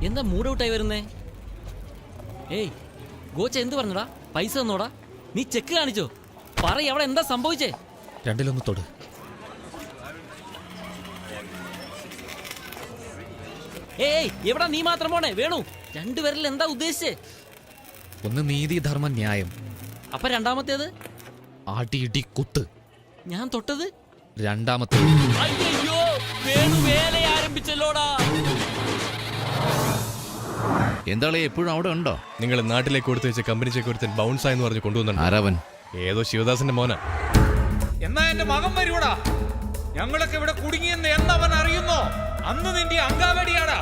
എന്താ മൂഡ് ഔട്ടായി വരുന്നേ? ഏയ് ഗോച്ച എന്ത് പറഞ്ഞടാ? പൈസ തന്നോടാ? നീ ചെക്ക് കാണിച്ചോ? പറയ്, അവിടെ എന്താ സംഭവിച്ചേ? രണ്ടിലൊന്ന് തൊട്. ഏയ് എവിടാ നീ മാത്രം പോണേ? വേണു, രണ്ടുപേരിൽ എന്താ ഉദ്ദേശിച്ചേ? ഒന്ന് നീതി, ധർമ്മ, ന്യായം. അപ്പൊ രണ്ടാമത്തേത്? അടി ഇടി കുത്ത്. ഞാൻ തൊട്ടത് രണ്ടാമത്തേത്. അയ്യോ, വേണു വേല ആരംഭിച്ചല്ലോടാ. എന്താളെ എപ്പോഴും അവിടെ ഉണ്ടോ? നിങ്ങൾ നാട്ടിലേക്ക് കൊടുത്തു വെച്ച കമ്പനി ചെക്ക് ഒരുത്തൻ ബൗൺസ് ആയെന്ന് പറഞ്ഞ് കൊണ്ടുവന്നു. ആരാവൻ? ഏതോ ശിവദാസന്റെ മോനാ. എന്നാ എന്റെ മകൻ വരൂടാ. ഞങ്ങളൊക്കെ ഇവിടെ കുടുങ്ങിയെന്ന് എന്നവൻ അറിയുന്നോ അന്ന് നിന്റെ അങ്കാവടിയാടാ.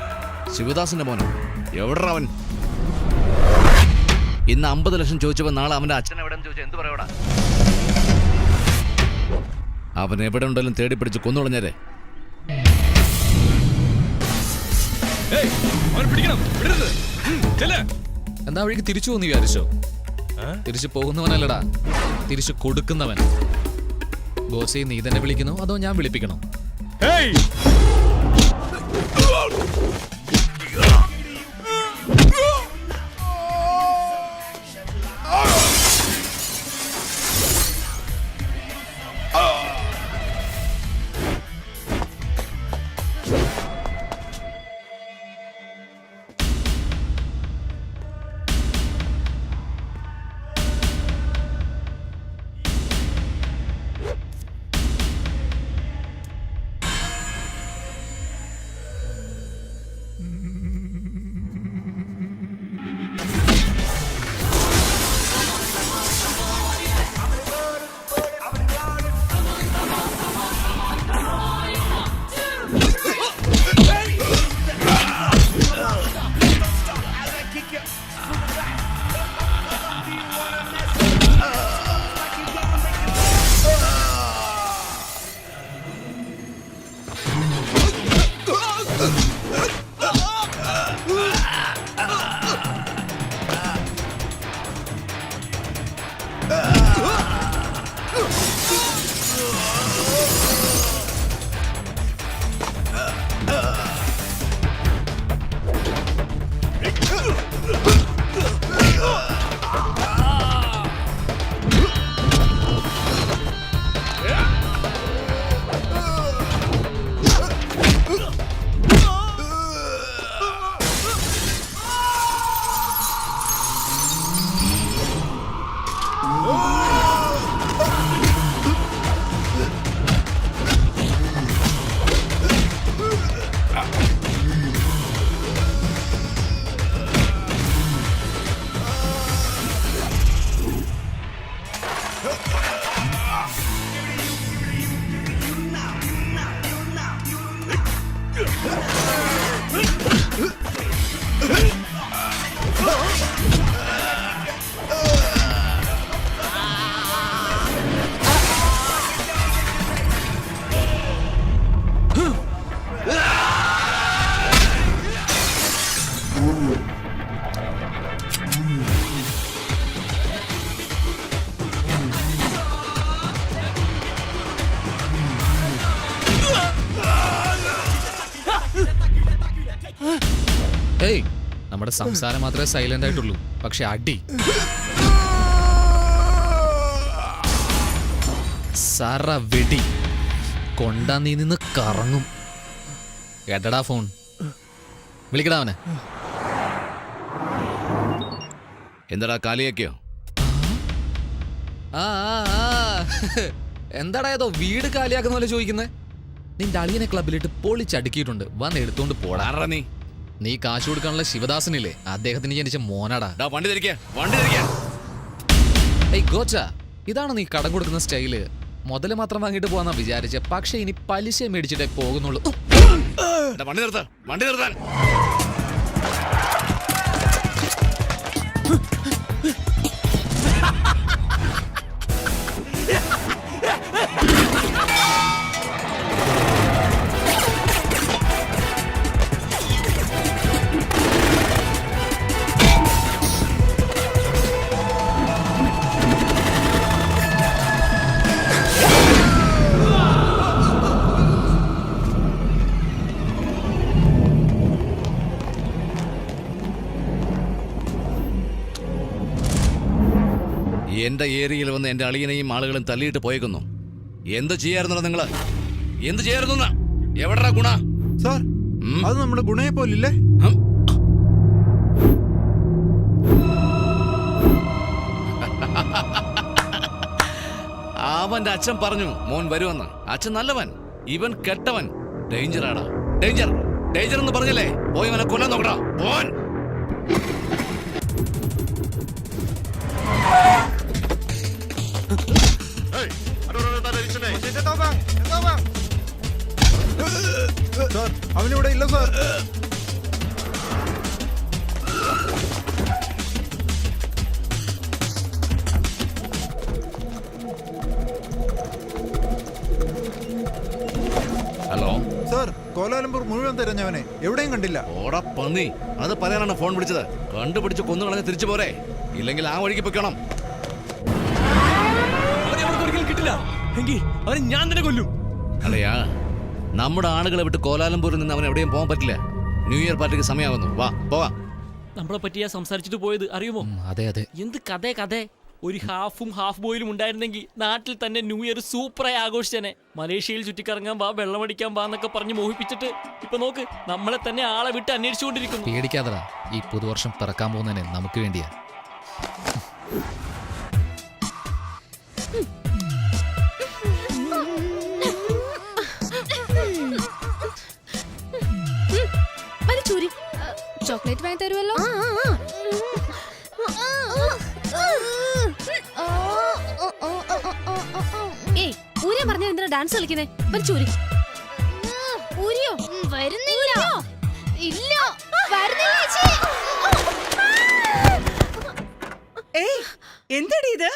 ശിവദാസന്റെ മോനോ? എവിടാ അവൻ? ഇന്ന് 50 ലക്ഷം ചോദിച്ചപ്പോ നാളെ അവന്റെ അച്ഛൻ എവിടെ ചോദിച്ചാൽ എന്ത് പറയോടാ? അവൻ എവിടെ ഉണ്ടെങ്കിലും തേടി പിടിച്ച് കൊന്നുകളഞ്ഞേരെ. എന്താ വഴിക്ക് തിരിച്ചു പോന്ന് വിചാരിച്ചോ? തിരിച്ചു പോകുന്നവനല്ലടാ, തിരിച്ചു കൊടുക്കുന്നവൻ. ബോസേ, നീ തന്നെ വിളിക്കണോ അതോ ഞാൻ വിളിപ്പിക്കണോ? ഏയ്, നമ്മുടെ സംസാരം മാത്രമേ സൈലന്റ് ആയിട്ടുള്ളൂ, പക്ഷെ അടി സറ വെടി കൊണ്ടാ നീ നിന്ന് കറങ്ങും. കേട്ടടാ ഫോൺ? വിളിക്കടാ അവനെ. എന്താടാ കാലിയാക്കിയോ? ആ എന്താടാ ഏതോ വീട് കാലിയാക്കുന്ന പോലെ ചോദിക്കുന്നേ? നിന്റെ അളിയനെ ക്ലബിലിട്ട് പൊളിച്ചടുക്കിയിട്ടുണ്ട്, വന്ന് എടുത്തോണ്ട് പോടാ. നീ കാശ് കൊടുക്കാനുള്ള ശിവദാസനില്ലേ, അദ്ദേഹത്തിന് ജനിച്ച മോനാടാ. ഏയ് ഗോച്ച, ഇതാണ് നീ കടം കൊടുക്കുന്ന സ്റ്റൈല്? മുതല് മാത്രം വാങ്ങിട്ട് പോവാന്നാ വിചാരിച്ച, പക്ഷെ ഇനി പലിശ മേടിച്ചിട്ടേ പോകുന്നുള്ളൂ. വണ്ടി നിർത്താൻ. എന്റെ ഏരിയയിൽ വന്ന് എന്റെ അളിയനെയും ആളുകളും തല്ലിയിട്ട് പോയേക്കുന്നു. എന്ത് ചെയ്യായിരുന്നോ നിങ്ങള്? എന്ത് ചെയ്യായിരുന്നു? എവിടാ ഗുണ? സാർ, അത് നമ്മുടെ ഗുണയെ പോലില്ലേ? അവന്റെ അച്ഛൻ പറഞ്ഞു മോൻ വരുമെന്ന്. അച്ഛൻ നല്ലവൻ, ഇവൻ കെട്ടവൻ. ഡേഞ്ചറാടാ, ഡേഞ്ചർ, ഡേഞ്ചർ എന്ന് പറഞ്ഞല്ലേ? പോയി അവനെ കൊല്ലാൻ നോക്കടാ. പോൻ സാർ, അവനിവിടെ ഇല്ല സാർ. ഹലോ സാർ, കോലാലംപൂർ മുഴുവൻ തിരഞ്ഞവനെ എവിടെയും കണ്ടില്ല. ഓടാ പന്നി, അത് പറയാനാണ് ഫോൺ വിളിച്ചത്. കണ്ടുപിടിച്ച് കൊന്നു കളഞ്ഞ് തിരിച്ചു പോരെ, ഇല്ലെങ്കിൽ ആ വഴിക്ക് പൊയ്ക്കണം. കിട്ടില്ല എങ്കിൽ അവനെ ഞാൻ തന്നെ കൊല്ലും. അല്ലയാ, നമ്മുടെ ആളുകളെ വിട്ട് കോലാലംപൂരിൽ നിന്ന് അവൻ എവിടെയും പോകാൻ പറ്റില്ല. ന്യൂ ഇയർ പാർട്ടിക്ക് സമയമാകുന്നു. വാ പോവാ. നമ്മളെ പറ്റിയാ സംസാരിച്ചിട്ട് പോയത് അറിയുമോ? അതെ അതെ. എന്ത് കഥ ഒരു ഹാഫും ഹാഫ് ബോയിലും ഉണ്ടായിരുന്നെങ്കിൽ നാട്ടിൽ തന്നെ ന്യൂ ഇയർ സൂപ്പറായി ആഘോഷിച്ചേനെ. മലേഷ്യയിൽ ചുറ്റിക്കറങ്ങാൻ വാ, വെള്ളമടിക്കാൻ വാ എന്നൊക്കെ പറഞ്ഞ് മോഹിപ്പിച്ചിട്ട് ഇപ്പൊ നോക്ക്, നമ്മളെ തന്നെ ആളെ വിട്ട് അന്വേഷിച്ചുകൊണ്ടിരിക്കുന്നു. പേടിക്കാതടാ, ഈ പുതുവർഷം പിറക്കാൻ പോകുന്നതിന് നമുക്ക് വേണ്ടിയാ. ചോക്ലേറ്റ് വാങ്ങി തരുമല്ലോ. ഏയ്, ഊരിയ പറഞ്ഞ എന്തിനാ ഡാൻസ് കളിക്കുന്നേ? ചൂരി ഊരിയോ? വരുന്നില്ല. ഇല്ല, എന്താടി ഇത്?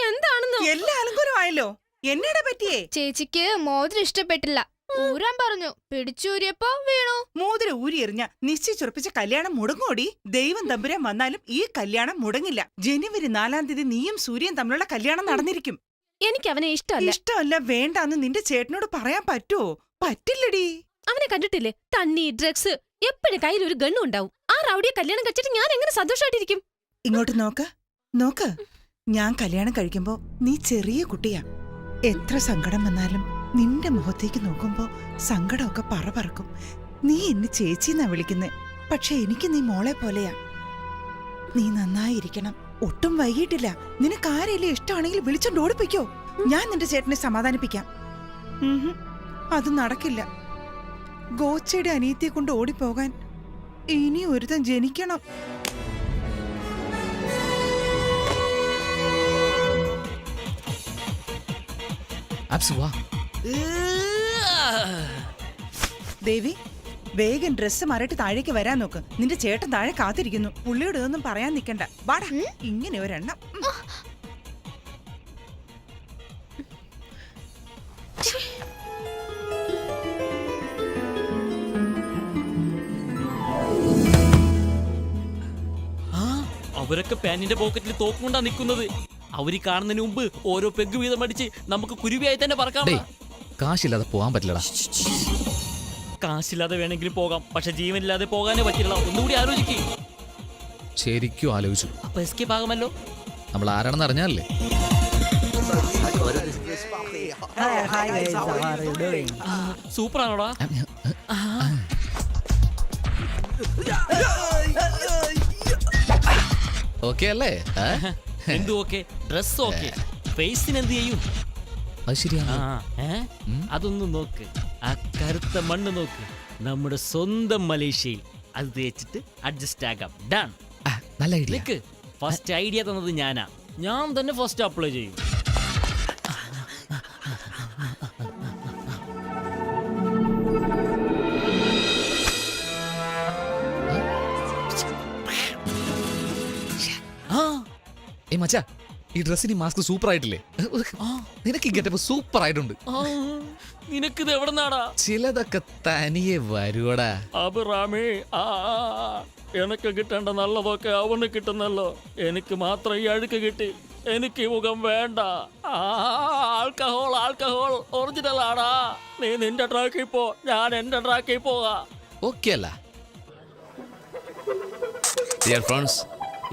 എന്താണെന്നോ? എല്ലാ അലങ്കാരമായല്ലോ. എന്നടാ പറ്റിയേ? ചേച്ചിക്ക് മോതിരം ഇഷ്ടപ്പെട്ടില്ല, ഊരാൻ പറഞ്ഞു. പിടിച്ചൂരിയപ്പോ വീണു. മോതിരം ഊരി എറിഞ്ഞ നിശ്ചയിച്ചുറപ്പിച്ച കല്യാണം മുടങ്ങോടി. ദൈവം തമ്പുരാൻ വന്നാലും ഈ കല്യാണം മുടങ്ങില്ല. ജനുവരി 4-ാം തീയതി നീയും സൂര്യൻ തമ്മിലുള്ള കല്യാണം നടന്നിരിക്കും. എനിക്ക് അവനെ ഇഷ്ടമല്ല. ഇഷ്ടമല്ല, വേണ്ടാന്ന് നിന്റെ ചേട്ടനോട് പറയാൻ പറ്റുമോ? പറ്റില്ലടി. അവനെ കണ്ടിട്ടില്ലേ? തണ്ണി, ഡ്രഗ്സ്, എപ്പോഴും കയ്യിൽ ഒരു ഗണ്ണും ഉണ്ടാവും. ആ റൗഡിയെ കല്യാണം കഴിച്ചിട്ട് ഞാൻ എങ്ങനെ സന്തോഷമായിട്ടിരിക്കും? ഇങ്ങോട്ട് നോക്ക്. ഞാൻ കല്യാണം കഴിക്കുമ്പോ നീ ചെറിയ കുട്ടിയാ. എത്ര സങ്കടം വന്നാലും നിന്റെ മുഖത്തേക്ക് നോക്കുമ്പോ സങ്കടമൊക്കെ പറക്കും. നീ എന്നെ ചേച്ചിന്നാ വിളിക്കുന്നേ, പക്ഷെ എനിക്ക് നീ മോളെ പോലെയാ. നീ നന്നായിരിക്കണം. ഒട്ടും വൈകിട്ടില്ല. നിനക്ക് ആരെങ്കിലും ഇഷ്ടമാണെങ്കിൽ വിളിച്ചോണ്ട് ഓടിപ്പിക്കോ. ഞാൻ നിന്റെ ചേട്ടനെ സമാധാനിപ്പിക്കാം. അത് നടക്കില്ല. ഗോച്ചയുടെ അനിയത്തിയെ കൊണ്ട് ഓടിപ്പോകാൻ ഇനി ഒരുത്തൻ ജനിക്കണം. ദേവി, വേഗം ഡ്രസ്സ് മാറിയിട്ട് താഴേക്ക് വരാൻ നോക്ക്. നിന്റെ ചേട്ടൻ താഴെ കാത്തിരിക്കുന്നു. പുള്ളിയോട് ഒന്നും പറയാൻ നിൽക്കണ്ട. വാടാ, ഇങ്ങനെ ഒരെണ്ണം. അവരൊക്കെ പാന്റിന്റെ പോക്കറ്റിൽ തോക്കുകൊണ്ടാ നിൽക്കുന്നത്. അവര് കാണുന്നതിന് മുമ്പ് ഓരോ പെഗ് വീതം അടിച്ച് നമുക്ക് കുരുവിയായി തന്നെ പറക്കാം. കാശില്ലാതെ പോകാൻ പറ്റില്ലടാ. കാശില്ലാതെ വേണമെങ്കിലും പോകാം, പക്ഷെ ജീവനില്ലാതെ പോകാനേ പറ്റില്ല. ഒന്നുകൂടി ആലോചിക്കേ. ശരിക്കും ആലോചിച്ചു. അപ്പൊ എസ്കേപ്പ് ആകുമല്ലോ. നമ്മൾ ആരാണെന്ന് അറിഞ്ഞാലേ. സൂപ്പറാണോടാ? ഓക്കെ അല്ലേ? എന്തു ഓക്കെ? ഡ്രസ് ഓക്കെ, ഫേസിന് എന്ത് ചെയ്യും? അത് ശരിയാണ്. അതൊന്നും നോക്ക്. ആ കറുത്ത മണ്ണ് നോക്ക്. നമ്മുടെ സ്വന്തം മലേഷ്യയിൽ അത് തേച്ചിട്ട് അഡ്ജസ്റ്റ് ആകാം. ഡൺ. നല്ല ഐഡിയ. ഫസ്റ്റ് ഐഡിയ തന്നത് ഞാനാ. ഞാൻ തന്നെ ഫസ്റ്റ് അപ്ലൈ ചെയ്യും. മച്ചാ, ഈ ഡ്രസ്സിന് മാസ്ക് സൂപ്പർ ആയിട്ടില്ലേ? നിനക്ക് ഈ ഗെറ്റപ്പ് സൂപ്പർ ആയിട്ടുണ്ട്. നിനക്കിത് എവിടെ നാടാ? ചിലതൊക്കെ തനിയെ വരുവടാ. അബിറാമേ, എനക്ക് കിട്ടേണ്ട നല്ലതൊക്കെ അവന് കിട്ടുന്നല്ലോ. എനിക്ക് മാത്രം ഈ അഴുക്ക് കിട്ടി. എനിക്ക് മുഖം വേണ്ട. ആൽക്കഹോൾ ഒറിജിനൽ ആടാ. നീ നിന്റെ ട്രാക്കിൽ പോ, ഞാൻ എന്റെ ട്രാക്കിൽ പോകാം. ഓക്കെ അല്ല? ഡിയർ ഫ്രണ്ട്സ്,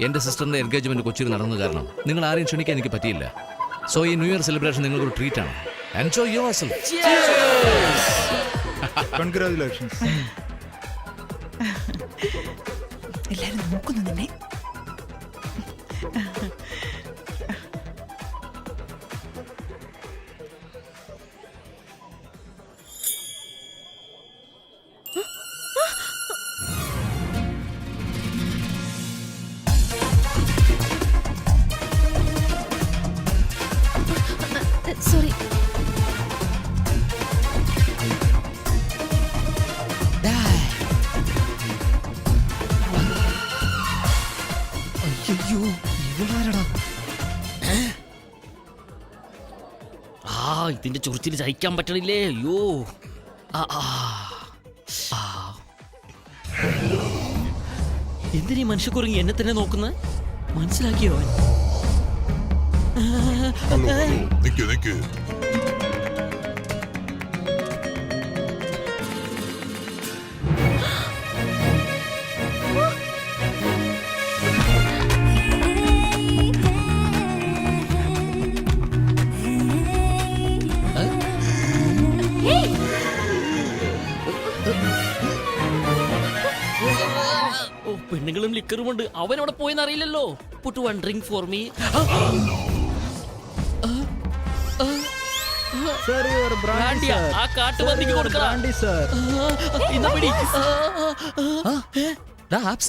എന്റെ സിസ്റ്ററിന്റെ എൻഗേജ്മെന്റ് കൊച്ചിയിൽ നടന്നു കാരണം നിങ്ങൾ ആരെയും ക്ഷണിക്കാൻ എനിക്ക് പറ്റിയില്ല. സോ ഈ ന്യൂ ഇയർ സെലിബ്രേഷൻ നിങ്ങൾക്കൊരു ട്രീറ്റ് ആണ്. Enjoy yourself. കൺഗ്രാജുലേഷൻസ്. എല്ലാരും നോക്കുന്നു നിന്നെ. സോറി. അയ്യോ ഇവളാരടാ? ഇതിന്റെ ചൊറിച്ചിൽ സഹിക്കാൻ പറ്റണില്ലേ? അയ്യോ. എന്തിനീ മനുഷ്യക്കുറങ്ങി എന്നെ തന്നെ നോക്കുന്നത്? മനസ്സിലാക്കിയോ അവൻ? നിക്ക് ഓ, പെണ്ണുങ്ങളും ലിക്കറുമുണ്ട്. അവൻ അവിടെ പോയെന്ന് അറിയില്ലല്ലോ. Puttu one drink for me. ആ കാട്ടുപന്നിക്ക് കൊടുക്കണം.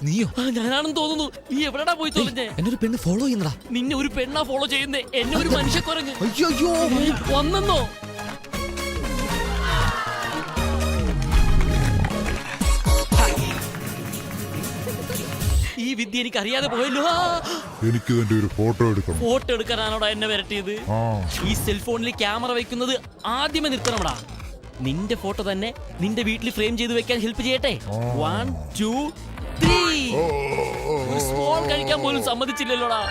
നീയോ? ഞാനാണെന്ന് തോന്നുന്നു. നീ എവിടെടാ പോയി തോന്നുന്നേ? എന്നൊരു പെണ്ണ് ഫോളോ ചെയ്യുന്നടാ. നിന്നെ ഒരു പെണ്ണാ ഫോളോ ചെയ്യുന്നേ. എന്നെ ഒരു മനുഷ്യക്കുരങ്ങ് അയ്യോ വന്നെന്നോ? ഈ വിദ്യ എനിക്ക് അറിയാതെ പോയല്ലോ. എനിക്ക് ഇതിന്റെ ഒരു ഫോട്ടോ എടുക്കണം. ഫോട്ടോ എടുക്കാനാണോടാ എന്നെ വരട്ടിയത്? ഈ സെൽഫോണിൽ ക്യാമറ വെക്കുന്നത് ആദ്യമേ നിർത്തണമടാ. നിന്റെ ഫോട്ടോ തന്നെ നിന്റെ വീട്ടിൽ ഫ്രെയിം ചെയ്ത് വെക്കാൻ ഹെൽപ്പ് ചെയ്യട്ടെ? 1 2 3. ഒരു സ്മോൾ കഴിക്കാൻ പോലും സമ്മതിച്ചില്ലല്ലോടാ.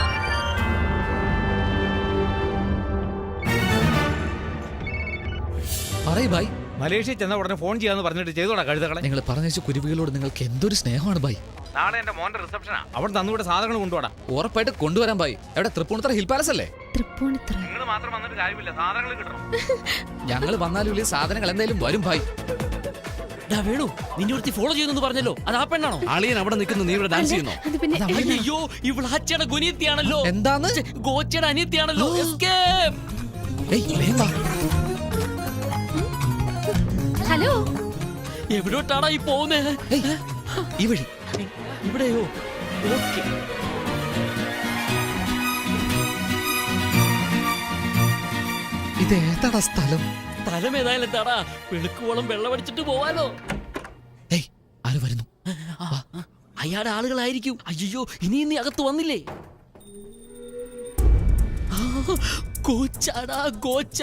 പറയ് ഭായ്. മലേഷ്യ ചെന്ന ഉടനെ ഫോൺ ചെയ്യാന്ന് പറഞ്ഞിട്ട് ചെയ്തോടാ കഴുതകളെ. നിങ്ങൾ പറഞ്ഞ കുരുവികളോട് നിങ്ങൾക്ക് എന്തൊരു സ്നേഹമാണ് ഭായ്. നാളെ എന്റെ മോന്റെ റിസപ്ഷനാ. അവിടെ തന്നുകൂടെ സാധനങ്ങൾ കൊണ്ടുപോടാ. ഉറപ്പായിട്ട് കൊണ്ടുവരാൻ ഭായ്. എവിടെ? തൃപ്പൂണിത്തറ ഹിൽ പാലസ് അല്ലേ? തൃപ്പൂണിത്തറ. നിങ്ങൾ മാത്രം വന്നിട്ട് കാര്യമില്ല, സാധനങ്ങൾ കിട്ടണം. ഞങ്ങൾ വന്നാലും ഇല്ലേ സാധനങ്ങൾ എന്തായാലും വരും ഭായ്. വേണു, നിന്നെ ഒരുത്തി ഫോളോ ചെയ്യുന്നു പറഞ്ഞല്ലോ. അത് ആ പെണ്ണാണോ? അളിയൻ അവിടെ നിൽക്കുന്നു, നീ ഇവിടെ ഡാൻസ് ചെയ്യുന്നോ? അത് പിന്നെ അയ്യോ, ഇവളാച്ചയുടെ ഗുനിയത്തിയാണല്ലോ. എന്താന്ന്? ഗോച്ചയുടെ അനിയത്തിയാണല്ലോ. Escape. ഏയ് വേഗം വാ. ഹലോ. എവിടോട്ടാടാ ഈ പോകുന്നേ? ഏയ്, ഈ വഴി. ഇവിടെയോ? ഓക്കെ. ഇത് ഏതാടാ സ്ഥലം? സ്ഥലം ഏതായാലും എന്താടാ, വെളുക്കുവോളം വെള്ളമടിച്ചിട്ട് പോവാലോ. ഏയ് ആര് വരുന്നു? അയാളുടെ ആളുകളായിരിക്കും. അയ്യോ, ഇനി നീ അകത്ത് വന്നില്ലേ? ഗോച്ചാടാ ഗോച്ച.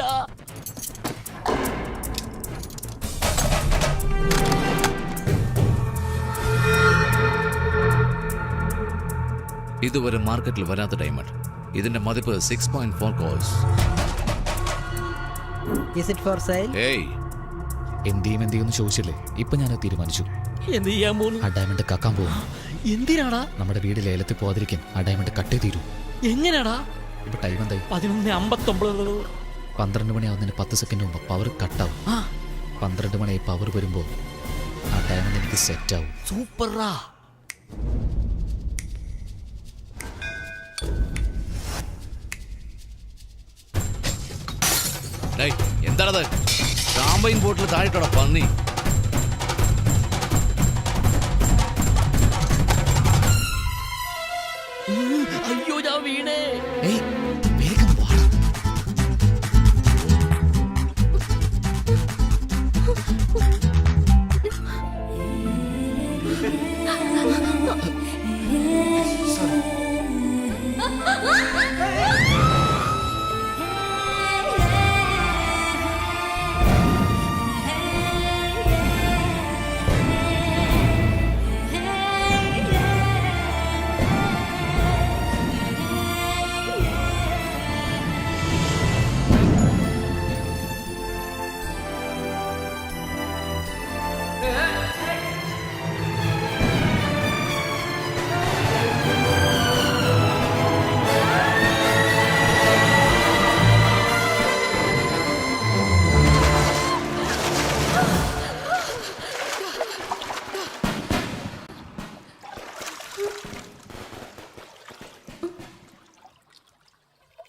ഇതുവരെ മാർക്കറ്റിൽ വരാത്ത ഡയമണ്ട്. ഇതിന്റെ മതിപ്പ് 6.4 crores. ഏയ്, എന്തിയും ചോദിച്ചില്ലേ? ഇപ്പൊ ഞാൻ ചോദിച്ചില്ലേ? എന്ത് ചെയ്യാൻ പോന്നു? ആ ഡയമണ്ട് കക്കാൻ പോകും. എന്തിനാടാ? നമ്മുടെ വീട് ലേലത്തിൽ പോവാതിരിക്കാൻ ആ ഡയമണ്ട് കട്ടേ തീരൂ. എങ്ങനെയാടാ? ഇപ്പൊ ടൈം എന്തായി? 11:59. 12 മണിയാവുന്നതിന് 10 സെക്കൻഡ് മുമ്പ് പവർ കട്ടാവും. 12 മണിയായി പവർ വരുമ്പോ ആ ഡയമണ്ട് എനിക്ക് സെറ്റ് ആവും. സൂപ്പറാ. എന്താണത്? ഷാമ്പയിൻ ബോട്ടിൽ താഴെട്ടോടാ പന്നി.